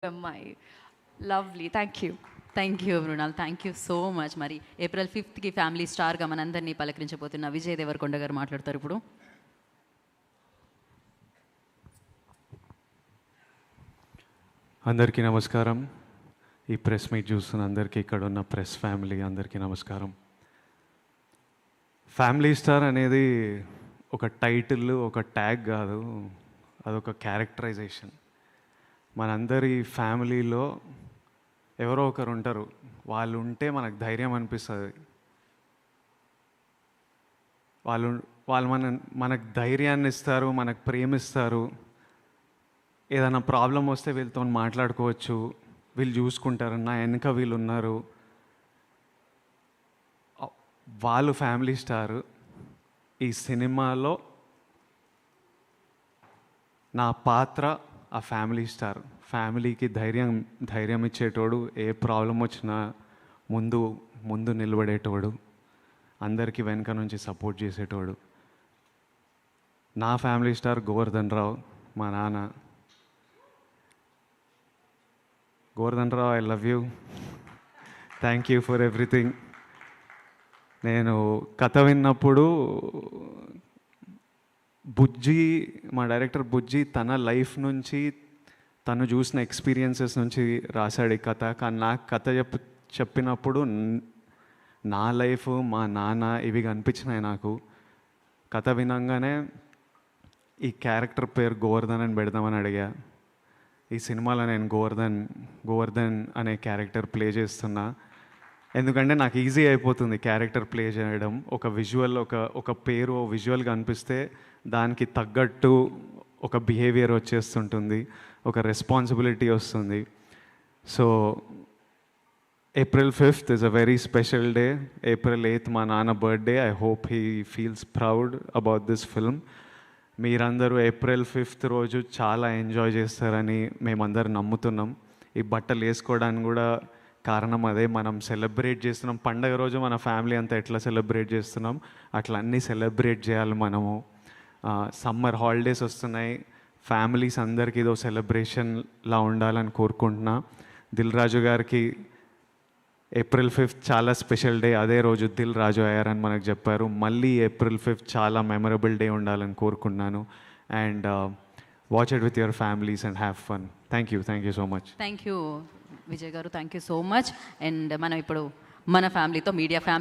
అమ్మాయి lovely. Thank you Mrunal, thank you so much. మరి April 5th family స్టార్గా మనందరినీ పలకరించబోతున్న విజయ్ దేవరకొండ గారు మాట్లాడతారు ఇప్పుడు. అందరికీ నమస్కారం. ఈ ప్రెస్ మీట్ చూస్తున్న అందరికీ, ఇక్కడ ఉన్న ప్రెస్ ఫ్యామిలీ అందరికీ నమస్కారం. ఫ్యామిలీ స్టార్ అనేది ఒక టైటిల్, ఒక ట్యాగ్ కాదు, అదొక క్యారెక్టరైజేషన్. మనందరి ఫ్యామిలీలో ఎవరో ఒకరు ఉంటారు, వాళ్ళు ఉంటే మనకు ధైర్యం అనిపిస్తుంది. వాళ్ళు మనకు ధైర్యాన్ని ఇస్తారు, మనకు ప్రేమిస్తారు. ఏదైనా ప్రాబ్లం వస్తే వీళ్ళతో మాట్లాడుకోవచ్చు, వీళ్ళు చూసుకుంటారు, నా వెనుక వీళ్ళు ఉన్నారు. వాళ్ళు ఫ్యామిలీ స్టార్. ఈ సినిమాలో నా పాత్ర ఆ ఫ్యామిలీ స్టార్. ఫ్యామిలీకి ధైర్యం ఇచ్చేటోడు, ఏ ప్రాబ్లం వచ్చినా ముందు నిలబడేటోడు, అందరికీ వెనక నుంచి సపోర్ట్ చేసేటోడు. నా ఫ్యామిలీ స్టార్ గోవర్ధన్ రావు, మా నాన్న. Govardhan Rao, I love you. Thank you for everything. నేను కథ విన్నప్పుడు మా డైరెక్టర్ బుజ్జి తన లైఫ్ నుంచి, తను చూసిన ఎక్స్పీరియన్సెస్ నుంచి రాశాడు ఈ కథ. కానీ నాకు కథ చెప్పినప్పుడు నా లైఫ్, మా నాన్న ఇవి కనిపించినాయి నాకు. కథ వినంగానే ఈ క్యారెక్టర్ పేరు గోవర్ధన్ అని పెడదామని అడిగా. ఈ సినిమాలో నేను గోవర్ధన్ అనే క్యారెక్టర్ ప్లే చేస్తున్నా. ఎందుకంటే నాకు ఈజీ అయిపోతుంది క్యారెక్టర్ ప్లే చేయడం. ఒక విజువల్, ఒక పేరు విజువల్గా అనిపిస్తే దానికి తగ్గట్టు ఒక బిహేవియర్ వచ్చేస్తుంటుంది, ఒక రెస్పాన్సిబిలిటీ వస్తుంది. So April 5th is a very special day. April 8th మా నాన్న birthday. I hope he feels proud about this film. మీరందరూ April 5th రోజు చాలా ఎంజాయ్ చేస్తారని మేమందరం నమ్ముతున్నాం. ఈ బట్టలు వేసుకోవడానికి కూడా కారణం అదే. మనం సెలబ్రేట్ చేస్తున్నాం పండగ రోజు, మన ఫ్యామిలీ అంతా ఎట్లా సెలబ్రేట్ చేస్తున్నాం అట్లా అన్నీ సెలబ్రేట్ చేయాలి మనము. సమ్మర్ హాలిడేస్ వస్తున్నాయి, ఫ్యామిలీస్ అందరికీ ఇదో సెలబ్రేషన్లా ఉండాలని కోరుకుంటున్నా. దిల్ రాజు గారికి April 5th చాలా స్పెషల్ డే. అదే రోజు దిల్ రాజు అయ్యారని మనకు చెప్పారు. మళ్ళీ April 5th చాలా మెమరబుల్ డే ఉండాలని కోరుకుంటున్నాను. And watch it with your families and have fun. Thank you so much. Thank you Vijay గారు, thank you so much. And మనం ఇప్పుడు మన ఫ్యామిలీతో, మీడియా ఫ్యామిలీ